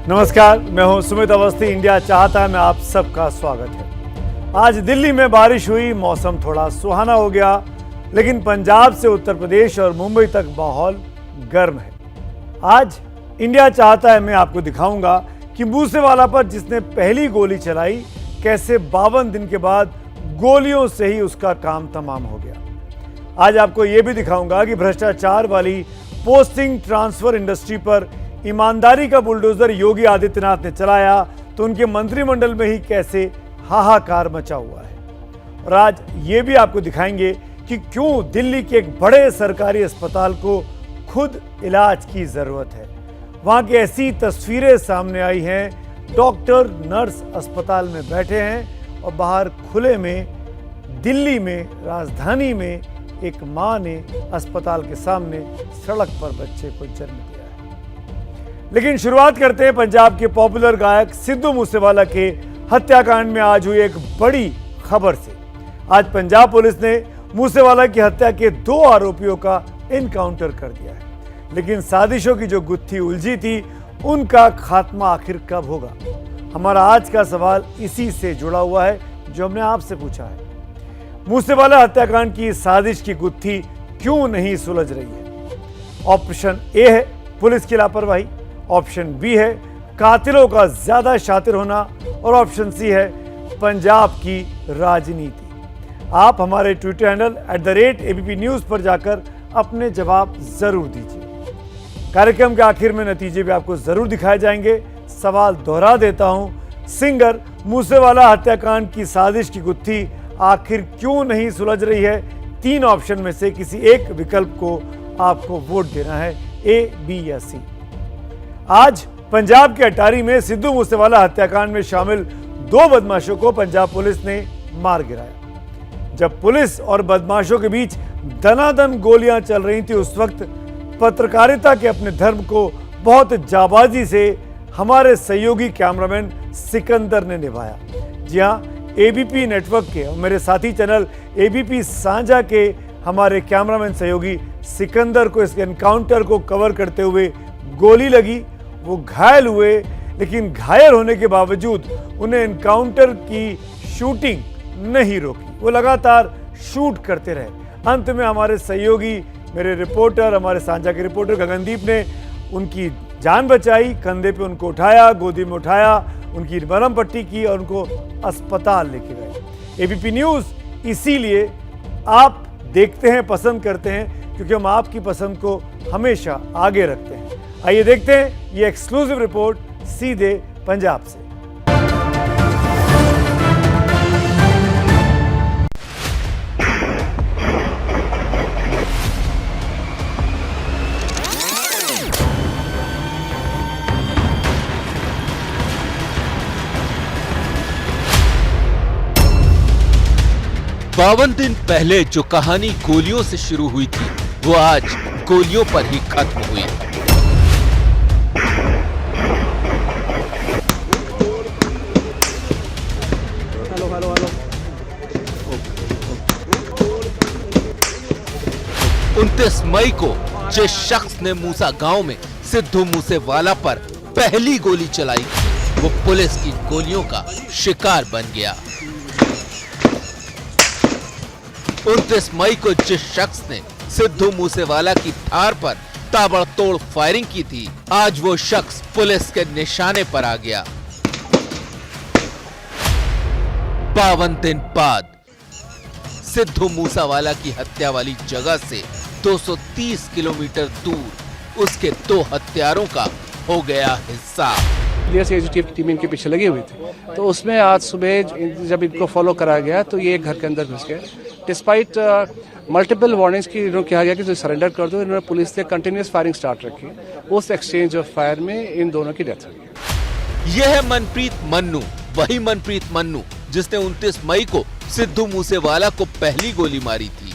नमस्कार, मैं हूं सुमित अवस्थी। इंडिया चाहता है में आप सबका स्वागत है। आज दिल्ली में बारिश हुई, मौसम थोड़ा सुहाना हो गया, लेकिन पंजाब से उत्तर प्रदेश और मुंबई तक माहौल गर्म है। आज इंडिया चाहता है मैं आपको दिखाऊंगा कि मूसेवाला पर जिसने पहली गोली चलाई, कैसे 52 दिन के बाद गोलियों से ही उसका काम तमाम हो गया। आज आपको यह भी दिखाऊंगा कि भ्रष्टाचार वाली पोस्टिंग ट्रांसफर इंडस्ट्री पर ईमानदारी का बुलडोजर योगी आदित्यनाथ ने चलाया तो उनके मंत्रिमंडल में ही कैसे हाहाकार मचा हुआ है। और आज ये भी आपको दिखाएंगे कि क्यों दिल्ली के एक बड़े सरकारी अस्पताल को खुद इलाज की जरूरत है। वहां की ऐसी तस्वीरें सामने आई हैं, डॉक्टर नर्स अस्पताल में बैठे हैं और बाहर खुले में दिल्ली में, राजधानी में एक मां ने अस्पताल के सामने सड़क पर बच्चे को जन्म दिया। लेकिन शुरुआत करते हैं पंजाब के पॉपुलर गायक सिद्धू मूसेवाला के हत्याकांड में आज हुई एक बड़ी खबर से। आज पंजाब पुलिस ने मूसेवाला की हत्या के 2 आरोपियों का इनकाउंटर कर दिया है। लेकिन साजिशों की जो गुत्थी उलझी थी, उनका खात्मा आखिर कब होगा? हमारा आज का सवाल इसी से जुड़ा हुआ है जो हमने आपसे पूछा है। मूसेवाला हत्याकांड की साजिश की गुत्थी क्यों नहीं सुलझ रही है? ऑप्शन ए है पुलिस की लापरवाही, ऑप्शन बी है कातिलों का ज्यादा शातिर होना और ऑप्शन सी है पंजाब की राजनीति। आप हमारे ट्विटर हैंडल @ABP न्यूज पर जाकर अपने जवाब जरूर दीजिए। कार्यक्रम के आखिर में नतीजे भी आपको जरूर दिखाए जाएंगे। सवाल दोहरा देता हूं, सिंगर मूसेवाला हत्याकांड की साजिश की गुत्थी आखिर क्यों नहीं सुलझ रही है? 3 ऑप्शन में से किसी एक विकल्प को आपको वोट देना है, ए, बी या सी। आज पंजाब के अटारी में सिद्धू मूसेवाला हत्याकांड में शामिल 2 बदमाशों को पंजाब पुलिस ने मार गिराया। जब पुलिस और बदमाशों के बीच दनादन गोलियां चल रही थी, उस वक्त पत्रकारिता के अपने धर्म को बहुत जाबाजी से हमारे सहयोगी कैमरामैन सिकंदर ने निभाया। जी हां, ABP नेटवर्क के और मेरे साथी चैनल ABP साझा के हमारे कैमरामैन सहयोगी सिकंदर को इस एनकाउंटर को कवर करते हुए गोली लगी। वो घायल हुए, लेकिन घायल होने के बावजूद उन्हें एनकाउंटर की शूटिंग नहीं रोकी। वो लगातार शूट करते रहे। अंत में हमारे सहयोगी, मेरे रिपोर्टर, हमारे साझा के रिपोर्टर गगनदीप ने उनकी जान बचाई, कंधे पे उनको उठाया, गोदी में उठाया, उनकी मरहम पट्टी की और उनको अस्पताल लेके गए। ABP न्यूज इसीलिए आप देखते हैं, पसंद करते हैं, क्योंकि हम आपकी पसंद को हमेशा आगे रखते हैं। आइए देखते हैं ये एक्सक्लूसिव रिपोर्ट सीधे पंजाब से। बावन दिन पहले जो कहानी गोलियों से शुरू हुई थी, वो आज गोलियों पर ही खत्म हुई। हेलो 29 मई को जिस शख्स ने मूसा गांव में सिद्धू मूसेवाला पर पहली गोली चलाई, वो पुलिस की गोलियों का शिकार बन गया। 29 मई को जिस शख्स ने सिद्धू मूसेवाला की थार पर ताबड़तोड़ फायरिंग की थी, आज वो शख्स पुलिस के निशाने पर आ गया। 52 दिन बाद सिद्धू मूसेवाला की हत्या वाली जगह से 230 किलोमीटर दूर उसके 2 हत्यारों का हो गया हिसाब। एजीटीएफ की टीम इनके पीछे लगी हुई थी, तो उसमें आज सुबह जब इनको फॉलो कराया गया तो ये घर के अंदर घुस गए। डिस्पाइट मल्टीपल वार्निंग्स की इन्होंने कहा गया कि जो सरेंडर कर दो, इन्होंने पुलिस से कंटिन्यूअस फायरिंग स्टार्ट रखी। उस एक्सचेंज ऑफ फायर में इन दोनों की डेथ हो गई। यह है मनप्रीत मन्नू, वही मनप्रीत मन्नू जिसने 29 मई को सिद्धू मूसेवाला को पहली गोली मारी थी।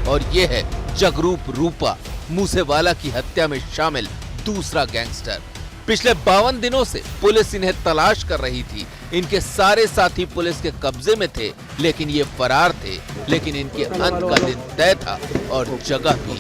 और यह है जगरूप रूपा, मूसेवाला की हत्या में शामिल दूसरा गैंगस्टर। पिछले 52 दिनों से पुलिस इन्हें तलाश कर रही थी। इनके सारे साथी पुलिस के कब्जे में थे, लेकिन ये फरार थे। लेकिन इनके अंत का दिन तय था और जगह भी।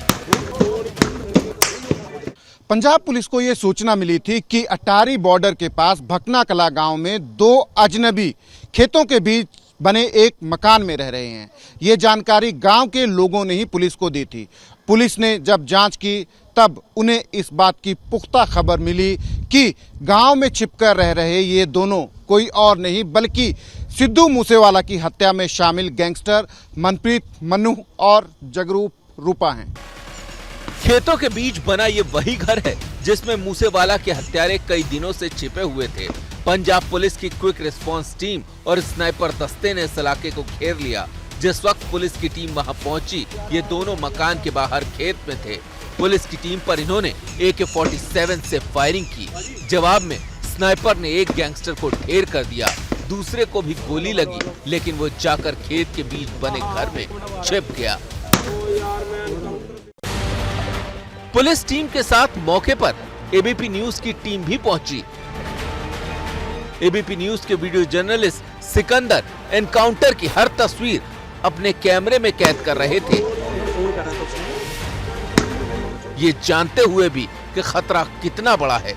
पंजाब पुलिस को ये सूचना मिली थी कि अटारी बॉर्डर के पास भकना कला गांव में 2 अजनबी खेतों के बीच बने एक मकान में रह रहे हैं। ये जानकारी गांव के लोगों ने ही पुलिस को दी थी। पुलिस ने जब जांच की तब उन्हें इस बात की पुख्ता खबर मिली कि गांव में छिपकर रह रहे ये दोनों कोई और नहीं बल्कि सिद्धू मूसेवाला की हत्या में शामिल गैंगस्टर मनप्रीत मन्नू और जगरूप रूपा हैं। खेतों के बीच बना ये वही घर है जिसमें मूसेवाला के हत्यारे कई दिनों से छिपे हुए थे। पंजाब पुलिस की क्विक रिस्पांस टीम और स्नाइपर दस्ते ने इस इलाके को घेर लिया। जिस वक्त पुलिस की टीम वहां पहुंची, ये दोनों मकान के बाहर खेत में थे। पुलिस की टीम पर इन्होंने AK-47 से फायरिंग की। जवाब में स्नाइपर ने एक गैंगस्टर को ढेर कर दिया, दूसरे को भी गोली लगी, लेकिन वो जाकर खेत के बीच बने घर में छिप गया। पुलिस टीम के साथ मौके पर ABP न्यूज की टीम भी पहुंची। ABP न्यूज के वीडियो जर्नलिस्ट सिकंदर एनकाउंटर की हर तस्वीर अपने कैमरे में कैद कर रहे थे, ये जानते हुए भी कि खतरा कितना बड़ा है।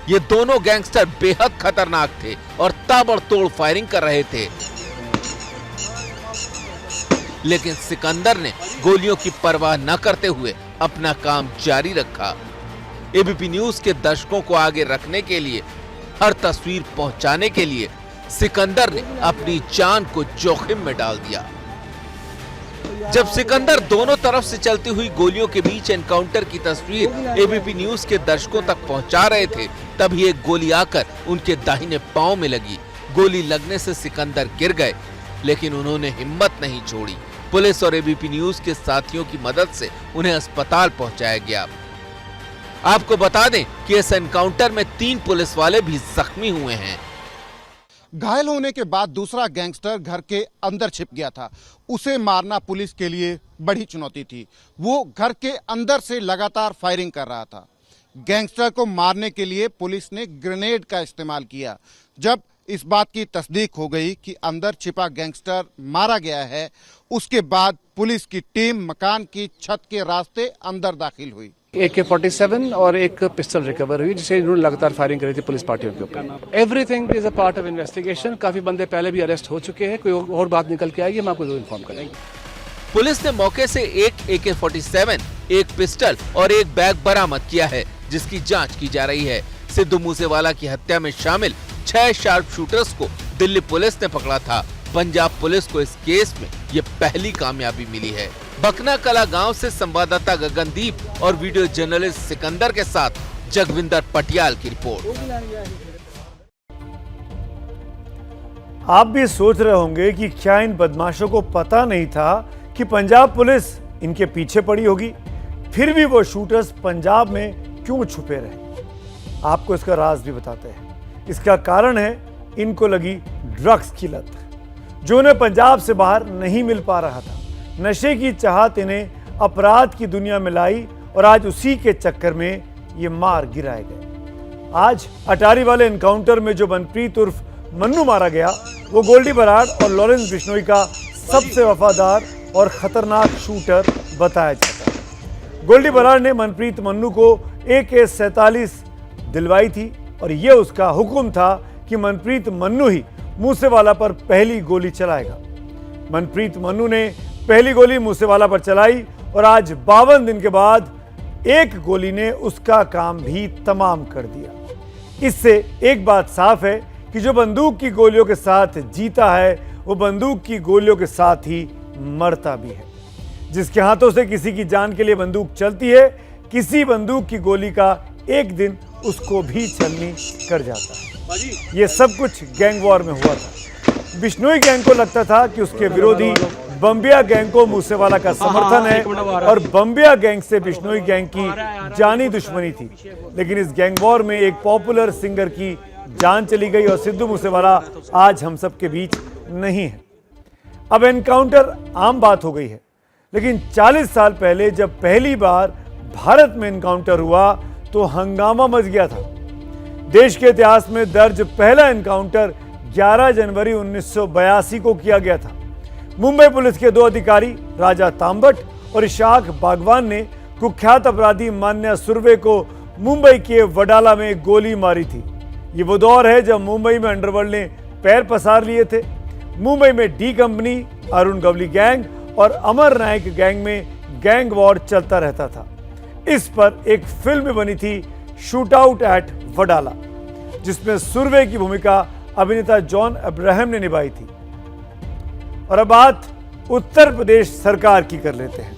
ये दोनों गैंगस्टर बेहद खतरनाक थे और ताबड़तोड़ फायरिंग कर रहे थे, लेकिन सिकंदर ने गोलियों की परवाह न करते हुए अपना काम जारी रखा। ABP न्यूज के दर्शकों को आगे रखने के लिए, हर तस्वीर पहुंचाने के लिए सिकंदर ने अपनी जान को जोखिम में डाल दिया। जब सिकंदर दोनों तरफ से चलती हुई गोलियों के बीच एनकाउंटर की तस्वीर ABP न्यूज के दर्शकों तक पहुंचा रहे थे, तभी एक गोली आकर उनके दाहिने पांव में लगी। गोली लगने से सिकंदर गिर गए, लेकिन उन्होंने हिम्मत नहीं छोड़ी। पुलिस और ABP न्यूज के साथियों की मदद से उन्हें अस्पताल पहुंचाया गया। आपको बता दें कि इस एनकाउंटर में 3 पुलिस वाले भी जख्मी हुए हैं। घायल होने के बाद दूसरा गैंगस्टर घर के अंदर छिप गया था। उसे मारना पुलिस के लिए बड़ी चुनौती थी। वो घर के अंदर से लगातार फायरिंग कर रहा था। गैंगस्टर को मारने के लिए पुलिस ने ग्रेनेड का इस्तेमाल किया। जब इस बात की तस्दीक हो गई कि अंदर छिपा गैंगस्टर मारा गया है, उसके बाद पुलिस की टीम मकान की छत के रास्ते अंदर दाखिल हुई। AK-47 और एक पिस्टल रिकवर हुई, जिसे इन्होंने लगातार फायरिंग करी थी पुलिस पार्टियों के ऊपर। Everything is a part of investigation. काफी बंदे पहले भी अरेस्ट हो चुके हैं। कोई और बात निकल के आएगी, हम आपको जरूर इन्फॉर्म करेंगे। पुलिस ने मौके से एक AK-47, एक पिस्टल और एक बैग बरामद किया है, जिसकी जांच की जा रही है। सिद्धू मूसेवाला की हत्या में शामिल 6 शार्प शूटर्स को दिल्ली पुलिस ने पकड़ा था। पंजाब पुलिस को इस केस में ये पहली कामयाबी मिली है। भकना कला गांव से संवाददाता गगनदीप और वीडियो जर्नलिस्ट सिकंदर के साथ जगविंदर पटियाल की रिपोर्ट। आप भी सोच रहे होंगे कि क्या इन बदमाशों को पता नहीं था कि पंजाब पुलिस इनके पीछे पड़ी होगी, फिर भी वो शूटर्स पंजाब में क्यों छुपे रहे। आपको इसका राज भी बताते हैं। इसका कारण है इनको लगी ड्रग्स की लत, जो उन्हें पंजाब से बाहर नहीं मिल पा रहा था। नशे की चाहत इन्हें अपराध की दुनिया में लाई और आज उसी के चक्कर में ये मार गिराए गए। आज अटारी वाले एनकाउंटर में जो मनप्रीत उर्फ मन्नू मारा गया, वो गोल्डी बराड़ और लॉरेंस बिश्नोई का सबसे वफादार और खतरनाक शूटर बताया जाता है। गोल्डी बराड़ ने मनप्रीत मन्नू को AK-47 दिलवाई थी और यह उसका हुक्म था कि मनप्रीत मन्नू ही मूसेवाला पर पहली गोली चलाएगा। मनप्रीत मन्नू ने पहली गोली मूसेवाला पर चलाई और आज 52 दिन के बाद एक गोली ने उसका काम भी तमाम कर दिया। इससे एक बात साफ है कि जो बंदूक की गोलियों के साथ जीता है, वो बंदूक की गोलियों के साथ ही मरता भी है। जिसके हाथों से किसी की जान के लिए बंदूक चलती है, किसी बंदूक की गोली का एक दिन उसको भी छलनी कर जाता है। ये सब कुछ गैंग वॉर में हुआ था। बिश्नोई गैंग को लगता था कि उसके विरोधी बम्बिया गैंग को मूसेवाला का समर्थन है और बम्बिया गैंग से बिश्नोई गैंग की जानी दुश्मनी थी। लेकिन इस गैंग वॉर में एक पॉपुलर सिंगर की जान चली गई और सिद्धू मूसेवाला आज हम सब के बीच नहीं है। अब एनकाउंटर आम बात हो गई है, लेकिन 40 साल पहले जब पहली बार भारत में एनकाउंटर हुआ तो हंगामा मच गया था। देश के इतिहास में दर्ज पहला एनकाउंटर 11 जनवरी 1982 को किया गया था। मुंबई पुलिस के 2 अधिकारी राजा तांबट और इशाक बागवान ने कुख्यात अपराधी मान्या सुर्वे को मुंबई के वडाला में गोली मारी थी। ये वो दौर है जब मुंबई में अंडरवर्ल्ड ने पैर पसार लिए थे। मुंबई में D company, Arun Gawli gang और अमर नायक गैंग में गैंग वॉर चलता रहता था। इस पर एक फिल्म बनी थी शूट आउट एट वडाला, जिसमें सुरवे की भूमिका अभिनेता जॉन अब्राहम ने निभाई थी। और अब बात उत्तर प्रदेश सरकार की कर लेते हैं,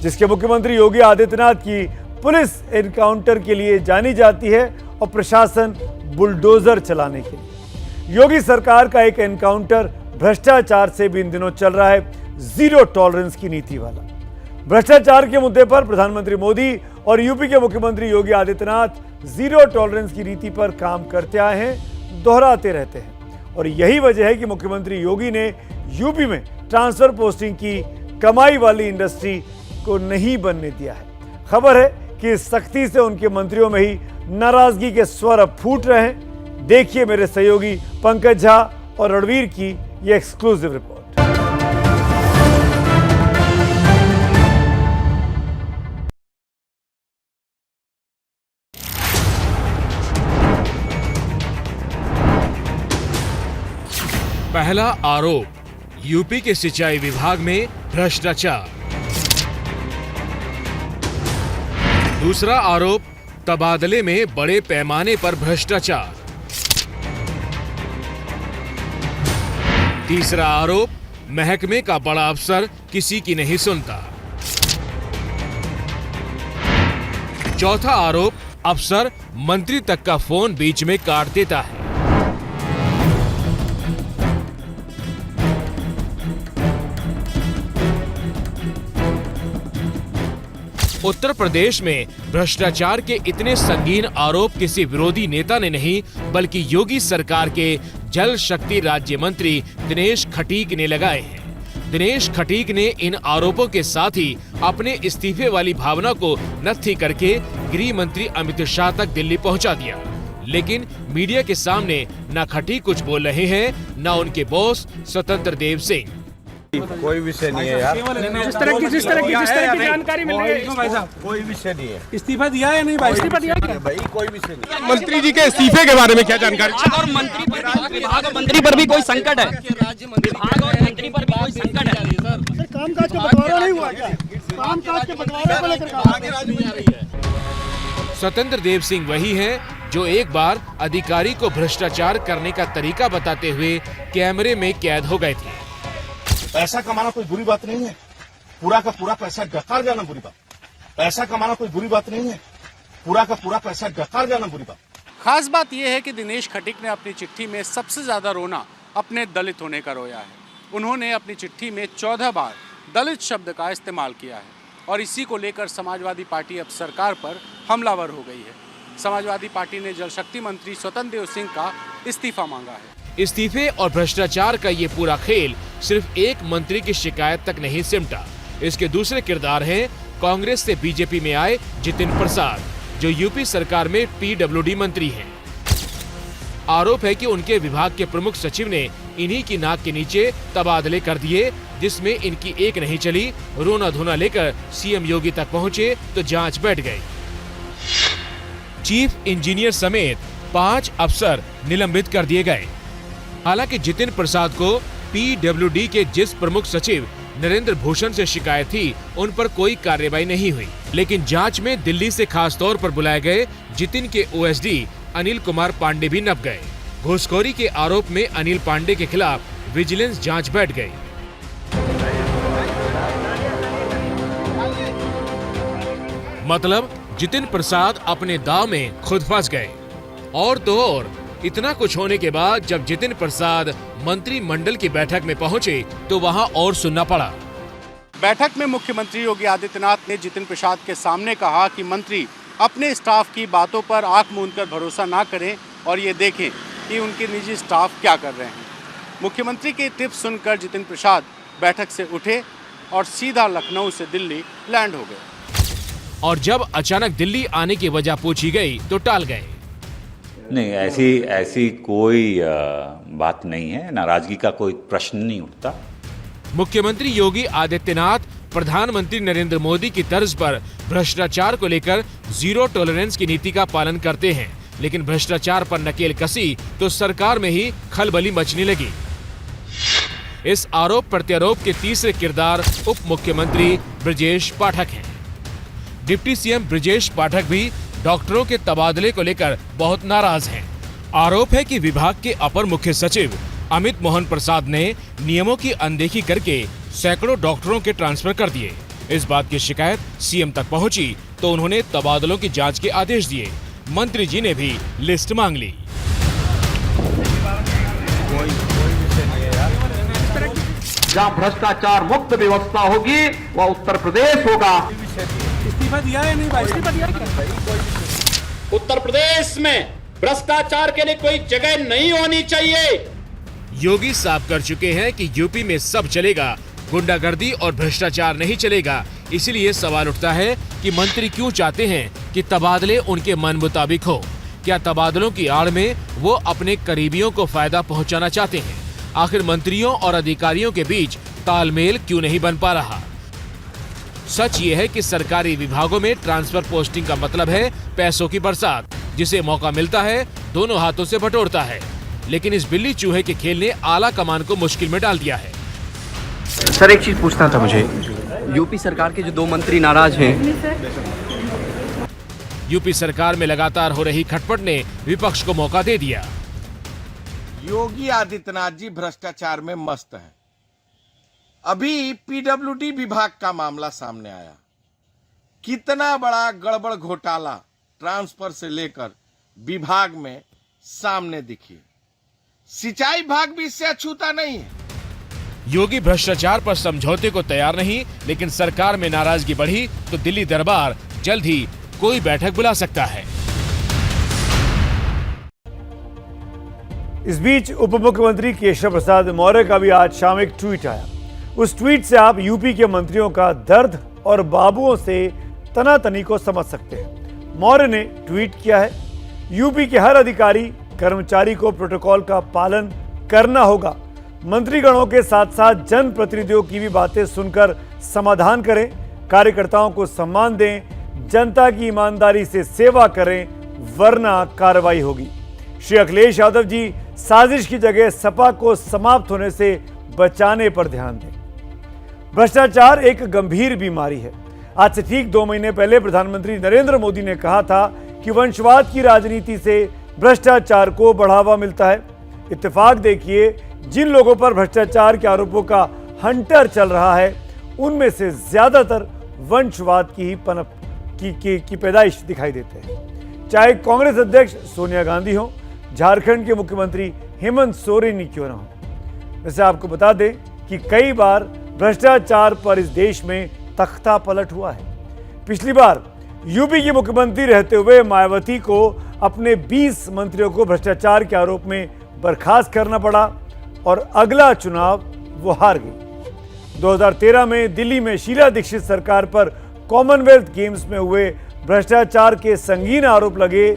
जिसके मुख्यमंत्री योगी आदित्यनाथ की पुलिस एनकाउंटर के लिए जानी जाती है और प्रशासन बुलडोजर चलाने के लिए। योगी सरकार का एक एनकाउंटर भ्रष्टाचार से भी इन दिनों चल रहा है, जीरो टॉलरेंस की नीति वाला। भ्रष्टाचार के मुद्दे पर प्रधानमंत्री मोदी और यूपी के मुख्यमंत्री योगी आदित्यनाथ जीरो टॉलरेंस की नीति पर काम करते आए हैं, दोहराते रहते हैं। और यही वजह है कि मुख्यमंत्री योगी ने यूपी में ट्रांसफर पोस्टिंग की कमाई वाली इंडस्ट्री को नहीं बनने दिया है। खबर है कि इस सख्ती से उनके मंत्रियों में ही नाराजगी के स्वर अब फूट रहे हैं। देखिए मेरे सहयोगी पंकज झा और रणवीर की ये एक्सक्लूसिव रिपोर्ट। पहला आरोप, यूपी के सिंचाई विभाग में भ्रष्टाचार। दूसरा आरोप, तबादले में बड़े पैमाने पर भ्रष्टाचार। तीसरा आरोप, महकमे का बड़ा अफसर किसी की नहीं सुनता। चौथा आरोप, अफसर मंत्री तक का फोन बीच में काट देता है। उत्तर प्रदेश में भ्रष्टाचार के इतने संगीन आरोप किसी विरोधी नेता ने नहीं, बल्कि योगी सरकार के जल शक्ति राज्य मंत्री दिनेश खटीक ने लगाए हैं। दिनेश खटीक ने इन आरोपों के साथ ही अपने इस्तीफे वाली भावना को नत्थी करके गृह मंत्री अमित शाह तक दिल्ली पहुंचा दिया। लेकिन मीडिया के सामने न खटीक कुछ बोल रहे हैं, न उनके बॉस स्वतंत्र देव सिंह। कोई विषय नहीं है यार, जिस तरह की जानकारी मिल रही है, भाई साहब कोई विषय नहीं है। इस्तीफा दिया है नहीं भाई? इस्तीफा दिया क्या भाई? कोई विषय नहीं। मंत्री जी के इस्तीफे के बारे में क्या जानकारी? और मंत्री पर भी कोई संकट है, विभाग और मंत्री पर भी कोई संकट है। सर कामकाज का बंटवारा नहीं हुआ क्या? कामकाज के बंटवारे को लेकर स्वतंत्र देव सिंह वही हैं जो एक बार अधिकारी को भ्रष्टाचार करने का तरीका बताते हुए कैमरे में कैद हो गए थे। पैसा कमाना कोई बुरी बात नहीं है, पूरा का पूरा पैसा डकार जाना बुरी बात। पैसा कमाना कोई बुरी बात नहीं है, पूरा का पूरा पैसा डकार जाना बुरी बात। खास बात यह है कि दिनेश खटीक ने अपनी चिट्ठी में सबसे ज्यादा रोना अपने दलित होने का रोया है। उन्होंने अपनी चिट्ठी में 14 बार दलित शब्द का इस्तेमाल किया है और इसी को लेकर समाजवादी पार्टी अब सरकार पर हमलावर हो गई है। समाजवादी पार्टी ने जल शक्ति मंत्री स्वतंत्र देव सिंह का इस्तीफा मांगा है। इस्तीफे और भ्रष्टाचार का ये पूरा खेल सिर्फ एक मंत्री की शिकायत तक नहीं सिमटा। इसके दूसरे किरदार हैं कांग्रेस से बीजेपी में आए जितिन प्रसाद, जो यूपी सरकार में पीडब्ल्यूडी मंत्री हैं। आरोप है कि उनके विभाग के प्रमुख सचिव ने इन्हीं की नाक के नीचे तबादले कर दिए, जिसमें इनकी एक नहीं चली। रोना धोना लेकर सीएम योगी तक पहुंचे तो जांच बैठ गई। चीफ इंजीनियर समेत 5 अफसर निलंबित कर दिए गए। हालांकि जितिन प्रसाद को पीडब्ल्यूडी के जिस प्रमुख सचिव नरेंद्र भूषण से शिकायत थी, उन पर कोई कार्रवाई नहीं हुई। लेकिन जांच में दिल्ली से खास तौर पर बुलाए गए जितिन के ओएसडी अनिल कुमार पांडे भी नप गए। घूसखोरी के आरोप में अनिल पांडे के खिलाफ विजिलेंस जांच बैठ गई। मतलब जितिन प्रसाद अपने दांव में खुद फंस गए। और तो और इतना कुछ होने के बाद जब जितिन प्रसाद मंत्रिमंडल की बैठक में पहुंचे तो वहां और सुनना पड़ा। बैठक में मुख्यमंत्री योगी आदित्यनाथ ने जितिन प्रसाद के सामने कहा कि मंत्री अपने स्टाफ की बातों पर आंख मूंदकर भरोसा ना करें और ये देखें कि उनके निजी स्टाफ क्या कर रहे हैं। मुख्यमंत्री के टिप्स सुनकर जितिन प्रसाद बैठक से उठे और सीधा लखनऊ से दिल्ली लैंड हो गए। और जब अचानक दिल्ली आने की वजह पूछी गई तो टाल गए। नहीं, ऐसी कोई बात नहीं है, नाराजगी का कोई प्रश्न नहीं उठता। मुख्यमंत्री योगी आदित्यनाथ प्रधानमंत्री नरेंद्र मोदी की तर्ज पर भ्रष्टाचार को लेकर जीरो टॉलरेंस की नीति का पालन करते हैं, लेकिन भ्रष्टाचार पर नकेल कसी तो सरकार में ही खलबली मचने लगी। इस आरोप प्रत्यारोप के तीसरे किरदार उप मुख्यमंत्री ब्रजेश पाठक हैं। डिप्टी सीएम ब्रजेश पाठक भी डॉक्टरों के तबादले को लेकर बहुत नाराज हैं। आरोप है कि विभाग के अपर मुख्य सचिव अमित मोहन प्रसाद ने नियमों की अनदेखी करके सैकड़ों डॉक्टरों के ट्रांसफर कर दिए। इस बात की शिकायत सीएम तक पहुंची तो उन्होंने तबादलों की जांच के आदेश दिए। मंत्री जी ने भी लिस्ट मांग ली। जहाँ भ्रष्टाचार मुक्त व्यवस्था होगी वह उत्तर प्रदेश होगा। इस्तीफा दिया है नहीं भाई? इस्तीफा दिया उत्तर प्रदेश में भ्रष्टाचार के लिए कोई जगह नहीं होनी चाहिए। योगी साफ कर चुके हैं कि यूपी में सब चलेगा, गुंडागर्दी और भ्रष्टाचार नहीं चलेगा। इसीलिए सवाल उठता है कि मंत्री क्यों चाहते हैं कि तबादले उनके मन मुताबिक हो। क्या तबादलों की आड़ में वो अपने करीबियों को फायदा पहुंचाना चाहते हैं? आखिर मंत्रियों और अधिकारियों के बीच तालमेल क्यों नहीं बन पा रहा? सच ये है कि सरकारी विभागों में ट्रांसफर पोस्टिंग का मतलब है पैसों की बरसात, जिसे मौका मिलता है दोनों हाथों से बटोरता है। लेकिन इस बिल्ली चूहे के खेल ने आला कमान को मुश्किल में डाल दिया है। सर एक चीज पूछना था मुझे, यूपी सरकार के जो 2 मंत्री नाराज हैं। यूपी सरकार में लगातार हो रही खटपट ने विपक्ष को मौका दे दिया। योगी आदित्यनाथ जी भ्रष्टाचार में मस्त हैं। अभी पीडब्ल्यूडी विभाग का मामला सामने आया। कितना बड़ा गड़बड़ घोटाला ट्रांसफर से लेकर विभाग में सामने दिखी। सिंचाई विभाग भी इससे अछूता नहीं है। योगी भ्रष्टाचार पर समझौते को तैयार नहीं, लेकिन सरकार में नाराजगी बढ़ी तो दिल्ली दरबार जल्द ही कोई बैठक बुला सकता है। इस बीच उप मुख्यमंत्री केशव प्रसाद मौर्य का भी आज शाम एक ट्वीट आया। उस ट्वीट से आप यूपी के मंत्रियों का दर्द और बाबुओं से तनातनी को समझ सकते हैं। मौर्य ने ट्वीट किया है, यूपी के हर अधिकारी कर्मचारी को प्रोटोकॉल का पालन करना होगा। मंत्रीगणों के साथ साथ जनप्रतिनिधियों की भी बातें सुनकर समाधान करें, कार्यकर्ताओं को सम्मान दें, जनता की ईमानदारी से सेवा करें, वरना कार्रवाई होगी। श्री अखिलेश यादव जी साजिश की जगह सपा को समाप्त होने से बचाने पर ध्यान दें। भ्रष्टाचार एक गंभीर बीमारी है। आज से ठीक 2 महीने पहले प्रधानमंत्री नरेंद्र मोदी ने कहा था कि वंशवाद की राजनीति से भ्रष्टाचार को बढ़ावा मिलता है। इत्तेफाक देखिए, जिन लोगों पर भ्रष्टाचार के आरोपों का हंटर चल रहा है, उनमें से ज्यादातर वंशवाद की ही पनप की पैदाइश दिखाई देते हैं। चाहे कांग्रेस अध्यक्ष सोनिया गांधी हो, झारखंड के मुख्यमंत्री हेमंत सोरेन ही क्यों ना हो। वैसे आपको बता दें कि कई बार भ्रष्टाचार पर इस देश में तख्ता पलट हुआ है। पिछली बार यूपी की मुख्यमंत्री रहते हुए मायावती को अपने 20 मंत्रियों को भ्रष्टाचार के आरोप में बर्खास्त करना पड़ा और अगला चुनाव वो हार गई। 2013 में दिल्ली में शीला दीक्षित सरकार पर कॉमनवेल्थ गेम्स में हुए भ्रष्टाचार के संगीन आरोप लगे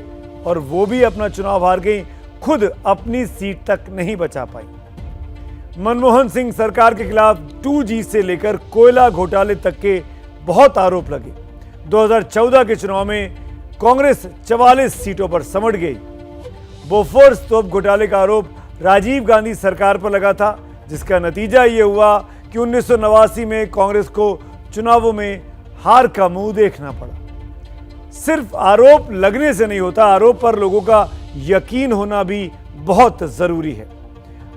और वो भी अपना चुनाव हार गई, खुद अपनी सीट तक नहीं बचा पाई। मनमोहन सिंह सरकार के खिलाफ 2G से लेकर कोयला घोटाले तक के बहुत आरोप लगे। 2014 के चुनाव में कांग्रेस 44 सीटों पर समट गई। बोफोर्स तोप घोटाले का आरोप राजीव गांधी सरकार पर लगा था, जिसका नतीजा ये हुआ कि 1989 में कांग्रेस को चुनावों में हार का मुंह देखना पड़ा। सिर्फ आरोप लगने से नहीं होता, आरोप पर लोगों का यकीन होना भी बहुत जरूरी है।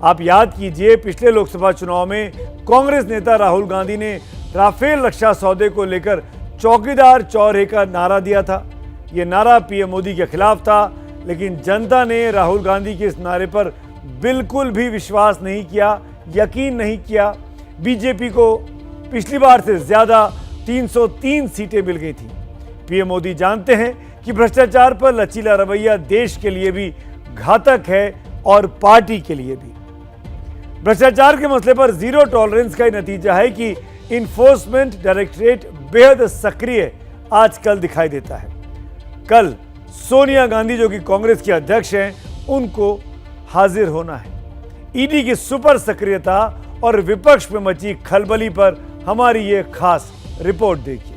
आप याद कीजिए, पिछले लोकसभा चुनाव में कांग्रेस नेता राहुल गांधी ने राफेल रक्षा सौदे को लेकर चौकीदार चौरे का नारा दिया था। यह नारा पीएम मोदी के खिलाफ था, लेकिन जनता ने राहुल गांधी के इस नारे पर बिल्कुल भी विश्वास नहीं किया, यकीन नहीं किया। बीजेपी को पिछली बार से ज्यादा 303 सीटें मिल गई थी। पीएम मोदी जानते हैं कि भ्रष्टाचार पर लचीला रवैया देश के लिए भी घातक है और पार्टी के लिए भी। भ्रष्टाचार के मसले पर जीरो टॉलरेंस का नतीजा है कि इन्फोर्समेंट डायरेक्टरेट बेहद सक्रिय आजकल दिखाई देता है। कल सोनिया गांधी, जो कि कांग्रेस की अध्यक्ष हैं, उनको हाजिर होना है। ईडी की सुपर सक्रियता और विपक्ष में मची खलबली पर हमारी ये खास रिपोर्ट देखिए।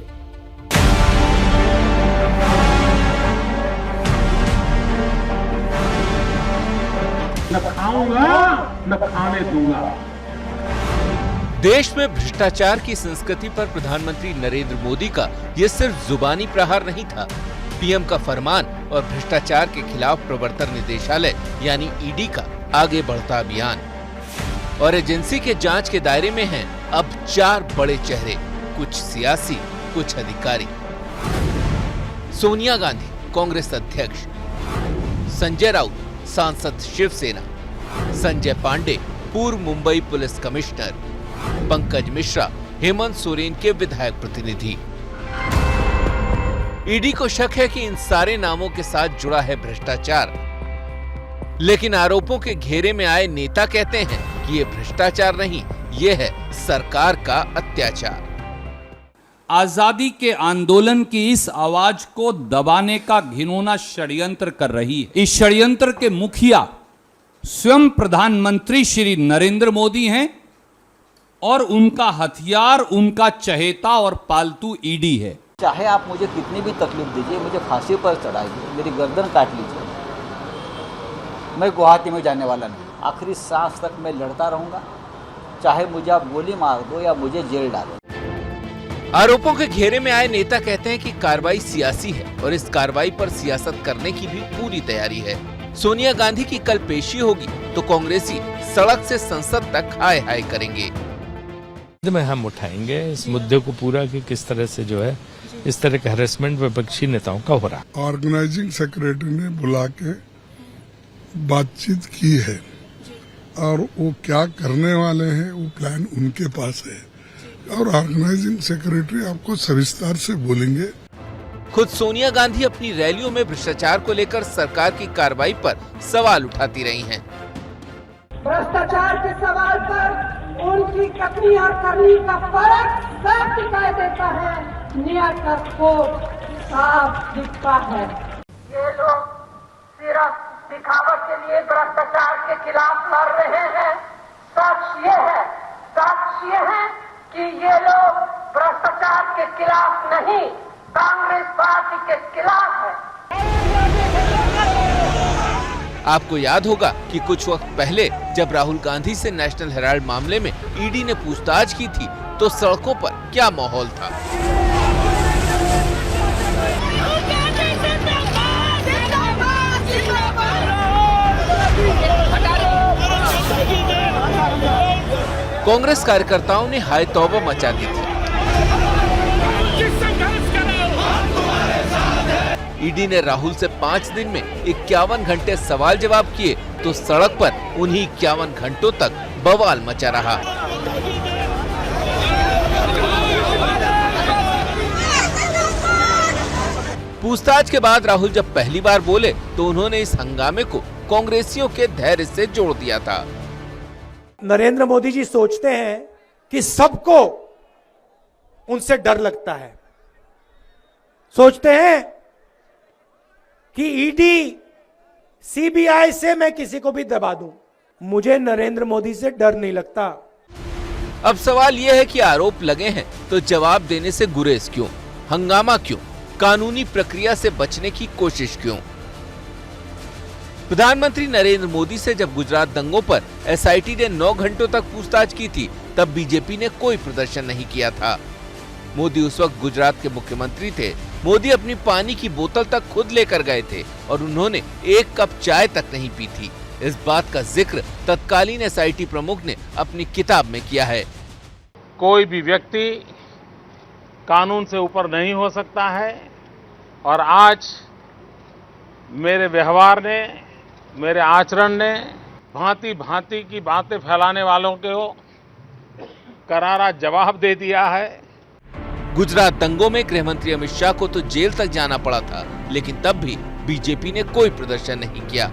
न खाऊंगा न खाने दूंगा। देश में भ्रष्टाचार की संस्कृति पर प्रधानमंत्री नरेंद्र मोदी का ये सिर्फ जुबानी प्रहार नहीं था। पीएम का फरमान और भ्रष्टाचार के खिलाफ प्रवर्तन निदेशालय यानी ईडी का आगे बढ़ता अभियान और एजेंसी के जांच के दायरे में हैं अब 4 बड़े चेहरे, कुछ सियासी, कुछ अधिकारी। सोनिया गांधी, कांग्रेस अध्यक्ष, संजय राउत, सांसद शिवसेना, संजय पांडे, पूर्व मुंबई पुलिस कमिश्नर, पंकज मिश्रा, हेमंत सोरेन के विधायक प्रतिनिधि। ईडी को शक है कि इन सारे नामों के साथ जुड़ा है भ्रष्टाचार, लेकिन आरोपों के घेरे में आए नेता कहते हैं कि ये भ्रष्टाचार नहीं, ये है सरकार का अत्याचार। आजादी के आंदोलन की इस आवाज को दबाने का घिनौना षड्यंत्र कर रही है। इस षड्यंत्र के मुखिया स्वयं प्रधानमंत्री श्री नरेंद्र मोदी हैं और उनका हथियार उनका चहेता और पालतू ईडी है। चाहे आप मुझे कितनी भी तकलीफ दीजिए, मुझे फांसी पर चढ़ाइए, मेरी गर्दन काट लीजिए, मैं गुवाहाटी में जाने वाला नहीं। आखिरी सांस तक मैं लड़ता रहूंगा, चाहे मुझे आप गोली मार दो या मुझे जेल डालो। आरोपों के घेरे में आए नेता कहते हैं कि कार्रवाई सियासी है और इस कार्रवाई पर सियासत करने की भी पूरी तैयारी है। सोनिया गांधी की कल पेशी होगी तो कांग्रेसी सड़क से संसद तक हाय हाय करेंगे। में हम उठाएंगे इस मुद्दे को पूरा कि किस तरह से जो है इस तरह का हैरेसमेंट विपक्षी नेताओं का हो रहा है। ऑर्गेनाइजिंग सेक्रेटरी ने बुला के बातचीत की है और वो क्या करने वाले हैं वो प्लान उनके पास है और ऑर्गेनाइजिंग सेक्रेटरी आपको सविस्तार से बोलेंगे। खुद सोनिया गांधी अपनी रैलियों में भ्रष्टाचार को लेकर सरकार की कार्रवाई पर सवाल उठाती रही हैं। भ्रष्टाचार के सवाल पर उनकी कथनी और करनी का फर्क साफ दिखाई देता है, नियत का खोट साफ दिखता है। ये लोग सिर्फ दिखावट के लिए भ्रष्टाचार के खिलाफ लड़ रहे हैं। सच ये है कि ये लोग भ्रष्टाचार के खिलाफ नहीं, कांग्रेस पार्टी के खिलाफ है। आपको याद होगा कि कुछ वक्त पहले जब राहुल गांधी से नेशनल हेराल्ड मामले में ईडी ने पूछताछ की थी तो सड़कों पर क्या माहौल था। कांग्रेस कार्यकर्ताओं ने हाय तौबा मचा दी थी। ईडी ने राहुल से 5 दिन में 51 घंटे सवाल जवाब किए तो सड़क पर उन्हीं 51 घंटों तक बवाल मचा रहा। पूछताछ के बाद राहुल जब पहली बार बोले तो उन्होंने इस हंगामे को कांग्रेसियों के धैर्य से जोड़ दिया था। नरेंद्र मोदी जी सोचते हैं कि सबको उनसे डर लगता है, सोचते हैं कि ईडी सीबीआई से मैं किसी को भी दबा दूं। मुझे नरेंद्र मोदी से डर नहीं लगता। अब सवाल यह है कि आरोप लगे हैं तो जवाब देने से गुरेज क्यों, हंगामा क्यों, कानूनी प्रक्रिया से बचने की कोशिश क्यों। प्रधानमंत्री नरेंद्र मोदी से जब गुजरात दंगों पर एसआईटी ने 9 घंटों तक पूछताछ की थी तब बीजेपी ने कोई प्रदर्शन नहीं किया था। मोदी उस वक्त गुजरात के मुख्यमंत्री थे। मोदी अपनी पानी की बोतल तक खुद लेकर गए थे और उन्होंने 1 कप चाय तक नहीं पी थी। इस बात का जिक्र तत्कालीन एसआईटी प्रमुख ने अपनी किताब में किया है। कोई भी व्यक्ति कानून से ऊपर नहीं हो सकता है और आज मेरे व्यवहार ने, मेरे आचरण ने भांति भांति की बातें फैलाने वालों को करारा जवाब दे दिया है। गुजरात दंगों में गृह मंत्री अमित शाह को तो जेल तक जाना पड़ा था, लेकिन तब भी बीजेपी ने कोई प्रदर्शन नहीं किया।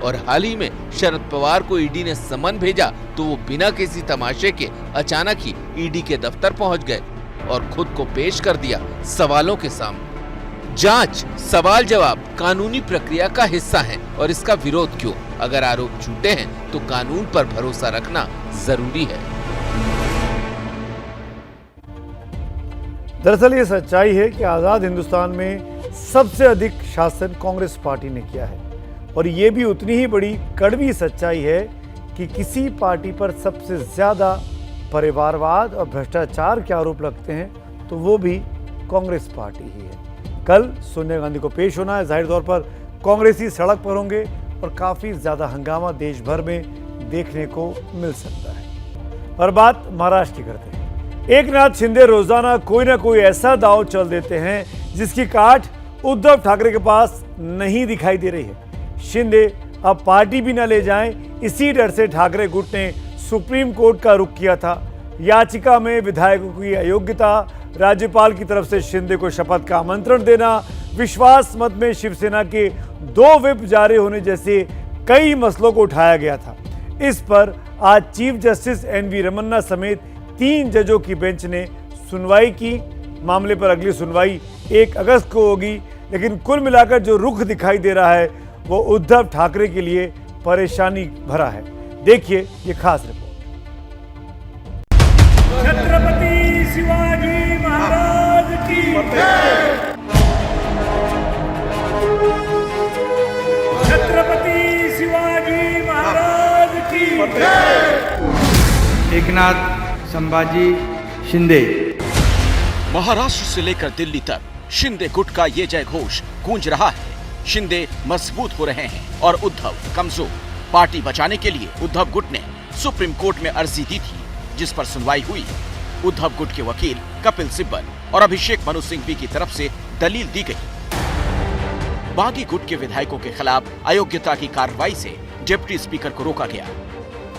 और हाल ही में शरद पवार को ईडी ने समन भेजा तो वो बिना किसी तमाशे के अचानक ही ईडी के दफ्तर पहुंच गए और खुद को पेश कर दिया सवालों के सामने। जांच, सवाल जवाब कानूनी प्रक्रिया का हिस्सा है और इसका विरोध क्यों? अगर आरोप झूठे हैं तो कानून पर भरोसा रखना जरूरी है। दरअसल ये सच्चाई है कि आज़ाद हिंदुस्तान में सबसे अधिक शासन कांग्रेस पार्टी ने किया है और ये भी उतनी ही बड़ी कड़वी सच्चाई है कि किसी पार्टी पर सबसे ज़्यादा परिवारवाद और भ्रष्टाचार के आरोप लगते हैं तो वो भी कांग्रेस पार्टी ही है। कल सोनिया गांधी को पेश होना है, जाहिर तौर पर कांग्रेसी सड़क पर होंगे और काफ़ी ज़्यादा हंगामा देश भर में देखने को मिल सकता है। और बात महाराष्ट्र की करते हैं। एकनाथ शिंदे रोजाना कोई ना कोई ऐसा दांव चल देते हैं जिसकी काट उद्धव ठाकरे के पास नहीं दिखाई दे रही है। शिंदे अब पार्टी भी न ले जाएं, इसी डर से ठाकरे गुट ने सुप्रीम कोर्ट का रुख किया था। याचिका में विधायकों की अयोग्यता, राज्यपाल की तरफ से शिंदे को शपथ का आमंत्रण देना, विश्वास मत में शिवसेना के 2 व्हिप जारी होने जैसे कई मसलों को उठाया गया था। इस पर आज चीफ जस्टिस एनवी रमन्ना समेत 3 जजों की बेंच ने सुनवाई की। मामले पर अगली सुनवाई 1 अगस्त को होगी, लेकिन कुल मिलाकर जो रुख दिखाई दे रहा है वो उद्धव ठाकरे के लिए परेशानी भरा है। देखिए ये खास रिपोर्ट। छत्रपति शिवाजी महाराज की छत्रपति शिवाजी महाराज की एकनाथ संभाजी शिंदे। महाराष्ट्र से लेकर दिल्ली तक शिंदे गुट का ये जय घोष गूंज रहा है। शिंदे मजबूत हो रहे हैं और उद्धव कमजोर। पार्टी बचाने के लिए उद्धव गुट ने सुप्रीम कोर्ट में अर्जी दी थी, जिस पर सुनवाई हुई। उद्धव गुट के वकील कपिल सिब्बल और अभिषेक मनु सिंघवी की तरफ से दलील दी गई। बागी गुट के विधायकों के खिलाफ अयोग्यता की कार्रवाई से डिप्टी स्पीकर को रोका गया।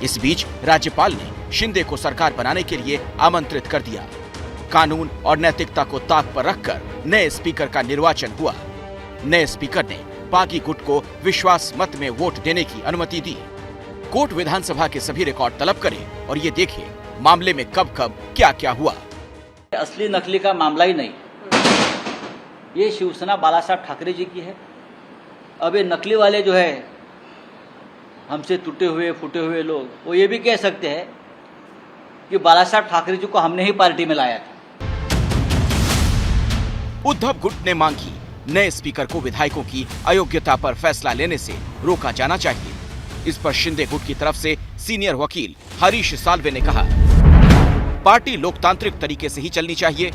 इस बीच राज्यपाल ने शिंदे को सरकार बनाने के लिए आमंत्रित कर दिया। कानून और नैतिकता को ताक पर रखकर नए स्पीकर का निर्वाचन हुआ। नए स्पीकर ने बागी गुट को विश्वास मत में वोट देने की अनुमति दी। कोर्ट विधानसभा के सभी रिकॉर्ड तलब करे और ये देखे मामले में कब कब क्या क्या हुआ। असली नकली का मामला ही नहीं, ये शिवसेना बाला साहब ठाकरे जी की है। अब ये नकली वाले जो है हमसे टूटे हुए फूटे हुए लोग, वो ये भी कह सकते हैं कि बाला साहब ठाकरे जी को हमने ही पार्टी में लाया था। उद्धव गुट ने मांगी नए स्पीकर को विधायकों की अयोग्यता पर फैसला लेने से रोका जाना चाहिए। इस पर शिंदे गुट की तरफ से सीनियर वकील हरीश साल्वे ने कहा, पार्टी लोकतांत्रिक तरीके से ही चलनी चाहिए।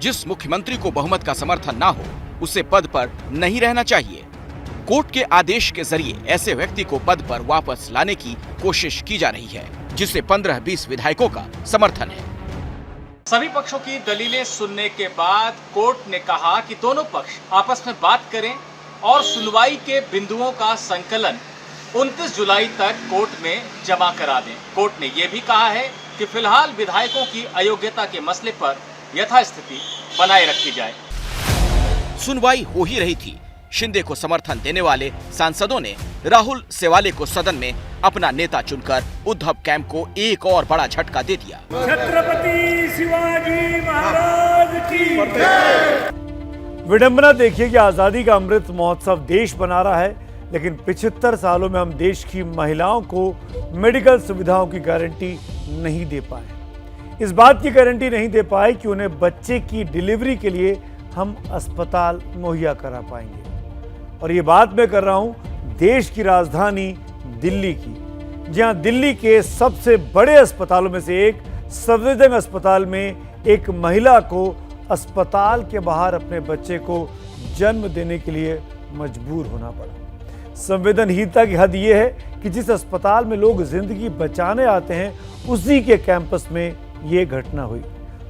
जिस मुख्यमंत्री को बहुमत का समर्थन ना हो उसे पद पर नहीं रहना चाहिए। कोर्ट के आदेश के जरिए ऐसे व्यक्ति को पद पर वापस लाने की कोशिश की जा रही है, जिसे 15-20 विधायकों का समर्थन है। सभी पक्षों की दलीलें सुनने के बाद कोर्ट ने कहा कि दोनों पक्ष आपस में बात करें और सुनवाई के बिंदुओं का संकलन 29 जुलाई तक कोर्ट में जमा करा दें। कोर्ट ने यह भी कहा है कि फिलहाल विधायकों की अयोग्यता के मसले पर यथास्थिति बनाए रखी जाए। सुनवाई हो ही रही थी। शिंदे को समर्थन देने वाले सांसदों ने राहुल सेवाले को सदन में अपना नेता चुनकर उद्धव कैंप को एक और बड़ा झटका दे दिया। छत्रपति शिवाजी महाराज की विडंबना देखिए कि आजादी का अमृत महोत्सव देश बना रहा है, लेकिन 75 सालों में हम देश की महिलाओं को मेडिकल सुविधाओं की गारंटी नहीं दे पाए। इस बात की गारंटी नहीं दे पाए कि उन्हें बच्चे की डिलीवरी के लिए हम अस्पताल मुहैया करा पाएंगे। और ये बात मैं कर रहा हूं देश की राजधानी दिल्ली की, जहां दिल्ली के सबसे बड़े अस्पतालों में से एक सफदरजंग अस्पताल में एक महिला को अस्पताल के बाहर अपने बच्चे को जन्म देने के लिए मजबूर होना पड़ा। संवेदनहीनता की हद यह है कि जिस अस्पताल में लोग जिंदगी बचाने आते हैं उसी के कैंपस में ये घटना हुई।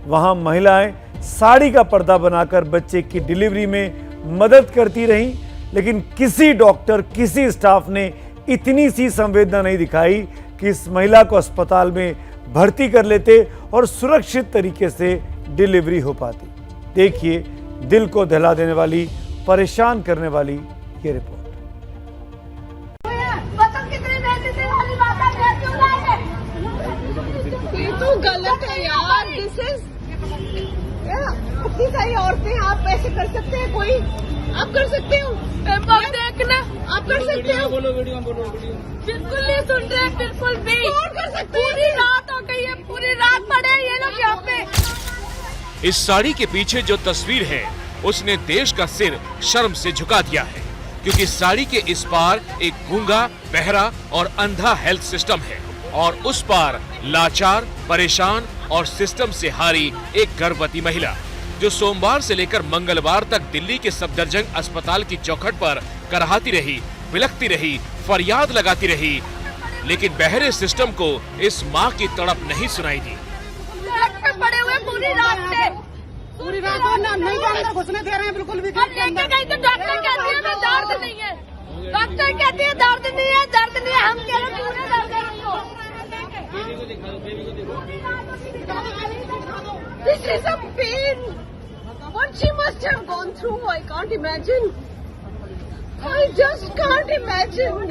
वहां महिलाएं साड़ी का पर्दा बनाकर बच्चे की डिलीवरी में मदद करती रहीं, लेकिन किसी डॉक्टर, किसी स्टाफ ने इतनी सी संवेदना नहीं दिखाई कि इस महिला को अस्पताल में भर्ती कर लेते और सुरक्षित तरीके से डिलीवरी हो पाती। देखिए दिल को दहला देने वाली, परेशान करने वाली ये रिपोर्ट। ये तो गलत है यार। दिस इज कितनी सारी औरतें आप ऐसे कर सकते हैं? कोई आप कर सकते हो? देखना आप कर सकते हो? बोलो वीडियो बिल्कुल नहीं सुन रहे, बिल्कुल भी कर सकते। पूरी रात हो गई है, पूरी रात पड़े ये लोग यहाँ पे। इस साड़ी के पीछे जो तस्वीर है उसने देश का सिर शर्म से झुका दिया है, क्योंकि साड़ी के इस पार एक गूंगा, बहरा और अंधा हेल्थ सिस्टम है और उस पार लाचार, परेशान और सिस्टम से हारी एक गर्भवती महिला, जो सोमवार से लेकर मंगलवार तक दिल्ली के सफदरजंग अस्पताल की चौखट पर कराहती रही, बिलखती रही, फरियाद लगाती रही, लेकिन बहरे सिस्टम को इस माँ की तड़प नहीं सुनाई दी। पड़े हुए पूरी रात नहीं अंदर घुसने दे रहे हैं बिल्कुल भी। लेके गई तो डॉक्टर कहती है दर्द नहीं है, डॉक्टर कहती है दर्द नहीं है, दर्द नहीं है, हम कह रहे पूरे दर्द नहीं हो। This is a pain. What she must have gone through, I can't imagine. I just can't imagine.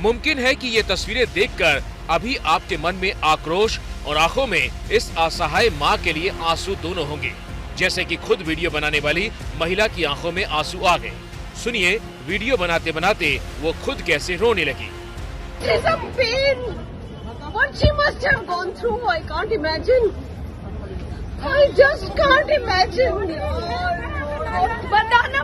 मुमकिन है कि ये तस्वीरें देखकर अभी आपके मन में आक्रोश और आंखों में इस असहाय माँ के लिए आंसू दोनों होंगे, जैसे कि खुद वीडियो बनाने वाली महिला की आंखों में आंसू आ गए। सुनिए वीडियो बनाते बनाते वो खुद कैसे रोने लगी। This is a pain. What she must have gone through, I can't imagine. I just can't imagine. बताना।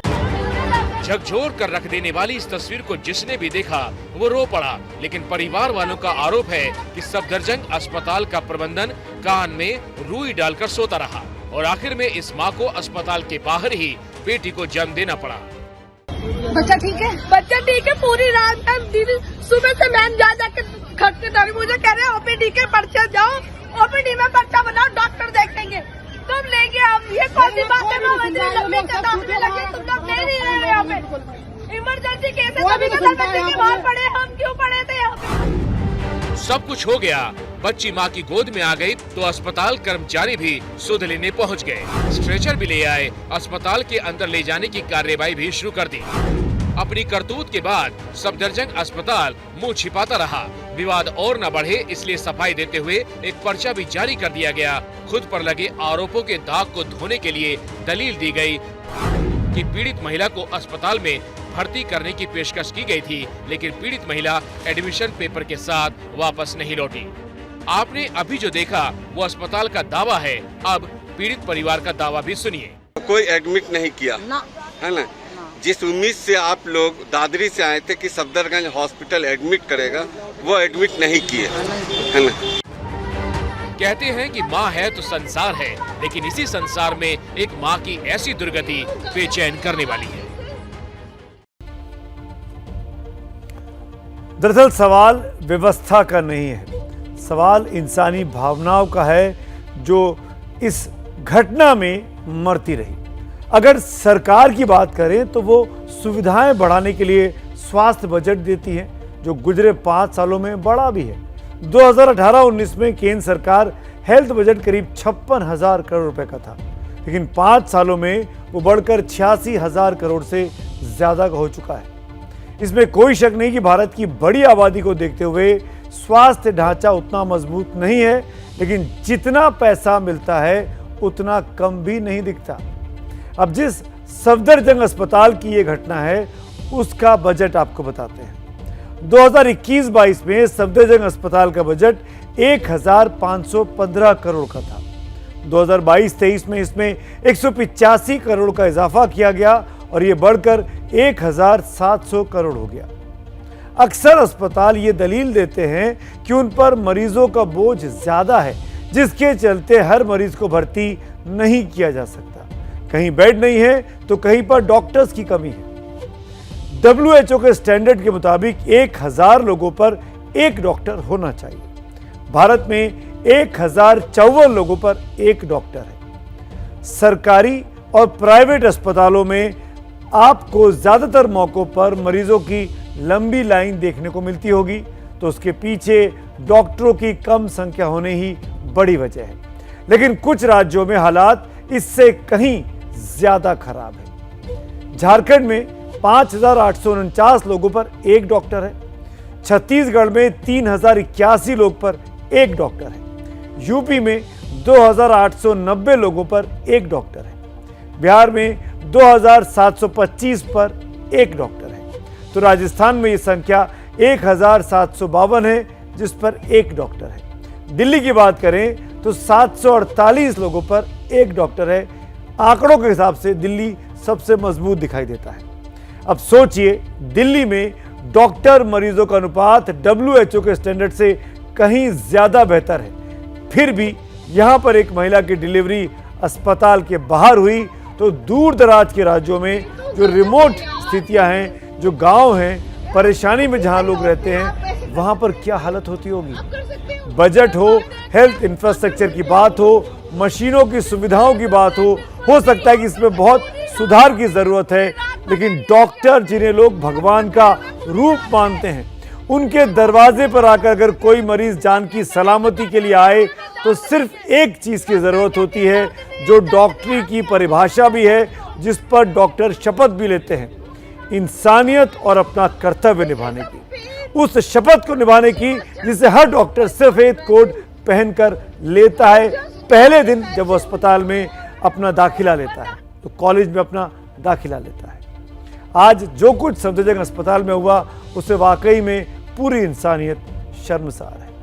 झकझोर कर रख देने वाली इस तस्वीर को जिसने भी देखा वो रो पड़ा, लेकिन परिवार वालों का आरोप है कि सफदरजंग अस्पताल का प्रबंधन कान में रुई डालकर सोता रहा और आखिर में इस मां को अस्पताल के बाहर ही बेटी को जन्म देना पड़ा। बच्चा ठीक है? बच्चा ठीक है। पूरी रात दिन सुबह से मैम जा जाके खटके डाली, मुझे कह रहे ओपीडी के पर्चे जाओ, ओपीडी में पर्चा बनाओ, डॉक्टर देखेंगे, तुम लेंगे। हम ये कौन सी बात है? तुम लोग नहीं रहे यहाँ पे। इमरजेंसी केस है, सभी के साथ बच्चे बीमार पड़े, हम क्यों पड़े थे यहाँ पे? सब कुछ हो गया, बच्ची माँ की गोद में आ गई तो अस्पताल कर्मचारी भी सुध लेने पहुँच गए, स्ट्रेचर भी ले आए, अस्पताल के अंदर ले जाने की कार्यवाही भी शुरू कर दी। अपनी करतूत के बाद सफदरजंग अस्पताल मुंह छिपाता रहा। विवाद और न बढ़े इसलिए सफाई देते हुए एक पर्चा भी जारी कर दिया गया। खुद पर लगे आरोपों के दाग को धोने के लिए दलील दी गई कि पीड़ित महिला को अस्पताल में भर्ती करने की पेशकश की गई थी, लेकिन पीड़ित महिला एडमिशन पेपर के साथ वापस नहीं लौटी। आपने अभी जो देखा वो अस्पताल का दावा है, अब पीड़ित परिवार का दावा भी सुनिए। कोई एडमिट नहीं किया है ना, जिस उम्मीद से आप लोग दादरी से आए थे कि सफदरगंज हॉस्पिटल एडमिट करेगा, वो एडमिट नहीं किए, है ना। कहते हैं कि माँ है तो संसार है, लेकिन इसी संसार में एक माँ की ऐसी दुर्गति बेचैन करने वाली है। दरअसल सवाल व्यवस्था का नहीं है, सवाल इंसानी भावनाओं का है जो इस घटना में मरती रही। अगर सरकार की बात करें तो वो सुविधाएं बढ़ाने के लिए स्वास्थ्य बजट देती है, जो गुजरे 5 सालों में बढ़ा भी है। 2018-19 में केंद्र सरकार हेल्थ बजट करीब 56,000 करोड़ रुपए का था, लेकिन 5 सालों में वो बढ़कर 86,000 करोड़ से ज्यादा का हो चुका है। इसमें कोई शक नहीं कि भारत की बड़ी आबादी को देखते हुए स्वास्थ्य ढांचा उतना मजबूत नहीं है, लेकिन जितना पैसा मिलता है उतना कम भी नहीं दिखता। अब जिस सफदरजंग अस्पताल की ये घटना है उसका बजट आपको बताते हैं। 2021-22 में सफदरजंग अस्पताल का बजट 1,515 करोड़ का था। 2022-23 में इसमें 185 करोड़ का इजाफा किया गया और ये बढ़कर 1,700 करोड़ हो गया। अक्सर अस्पताल ये दलील देते हैं कि उन पर मरीजों का बोझ ज्यादा है, जिसके चलते हर मरीज को भर्ती नहीं किया जा सकता। कहीं बेड नहीं है तो कहीं पर डॉक्टर्स की कमी है। WHO के स्टैंडर्ड के मुताबिक 1,000 लोगों पर एक डॉक्टर होना चाहिए। भारत में 1,054 लोगों पर एक डॉक्टर है। सरकारी और प्राइवेट अस्पतालों में आपको ज्यादातर मौकों पर मरीजों की लंबी लाइन देखने को मिलती होगी, तो उसके पीछे डॉक्टरों की कम संख्या होने ही बड़ी वजह है। लेकिन कुछ राज्यों में हालात इससे कहीं ज्यादा खराब है। झारखंड में 5,849 लोगों पर एक डॉक्टर है, छत्तीसगढ़ में 3,081 लोग पर एक डॉक्टर है, यूपी में 2,890 लोगों पर एक डॉक्टर है, बिहार में 2,725 पर एक डॉक्टर है, तो राजस्थान में ये संख्या 1,752 है जिस पर एक डॉक्टर है। दिल्ली की बात करें तो 748 लोगों पर एक डॉक्टर है। आंकड़ों के हिसाब से दिल्ली सबसे मजबूत दिखाई देता है। अब सोचिए, दिल्ली में डॉक्टर मरीजों का अनुपात WHO के स्टैंडर्ड से कहीं ज्यादा बेहतर है, फिर भी यहां पर एक महिला की डिलीवरी अस्पताल के बाहर हुई तो दूर दराज के राज्यों में जो रिमोट स्थितियां हैं, जो गांव हैं, परेशानी में जहां लोग रहते हैं, वहां पर क्या हालत होती होगी। बजट हो, हेल्थ इंफ्रास्ट्रक्चर की बात हो, मशीनों की सुविधाओं की बात हो सकता है कि इसमें बहुत सुधार की जरूरत है, लेकिन डॉक्टर जिन्हें लोग भगवान का रूप मानते हैं, उनके दरवाजे पर आकर अगर कोई मरीज जान की सलामती के लिए आए तो सिर्फ एक चीज की जरूरत होती है, जो डॉक्टरी की परिभाषा भी है, जिस पर डॉक्टर शपथ भी लेते हैं, इंसानियत और अपना कर्तव्य निभाने की। उस शपथ को निभाने की जिसे हर डॉक्टर सफेद कोट पहनकर लेता है पहले दिन जब वो अस्पताल में अपना दाखिला लेता है, तो कॉलेज में अपना दाखिला लेता है। आज जो कुछ सफदरजंग अस्पताल में हुआ उसे वाकई में पूरी इंसानियत शर्मसार है।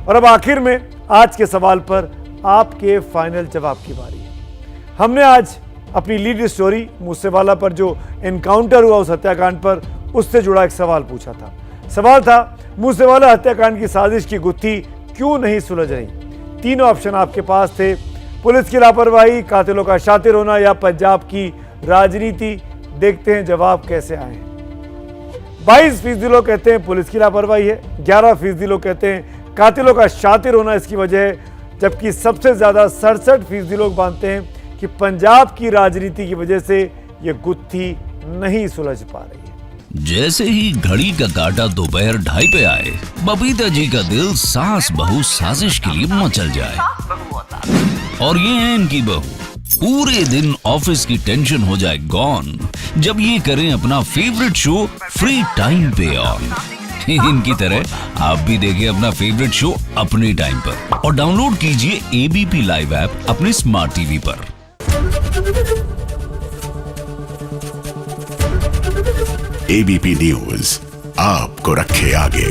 और अब आखिर में आज के सवाल पर आपके फाइनल जवाब की बारी है। हमने आज अपनी लीड स्टोरी मूसेवाला पर जो एनकाउंटर हुआ उस हत्याकांड पर, उससे जुड़ा एक सवाल पूछा था। सवाल था, मूसेवाला हत्याकांड की साजिश की गुत्थी क्यों नहीं सुलझ रही। तीनों ऑप्शन आपके पास थे, पुलिस की लापरवाही, कातिलों का शातिर होना या पंजाब की राजनीति। देखते हैं जवाब कैसे आए हैं। 22% लोग कहते हैं पुलिस की लापरवाही है, 11% लोग कहते हैं कातिलों का शातिर होना इसकी वजह है, जबकि सबसे ज्यादा 67% लोग मानते हैं कि पंजाब की राजनीति की वजह से यह गुत्थी नहीं सुलझ पा रही है। जैसे ही घड़ी का काटा दोपहर 2:30 पे आए, बबीता जी का दिल सास बहू साजिश के लिए मचल जाए। और ये है इनकी बहू, पूरे दिन ऑफिस की टेंशन हो जाए गॉन जब ये करें अपना फेवरेट शो फ्री टाइम पे ऑन। इनकी तरह आप भी देखिए अपना फेवरेट शो अपने टाइम पर और डाउनलोड कीजिए ABP लाइव ऐप अपने स्मार्ट टीवी पर। ABP न्यूज आपको रखे आगे।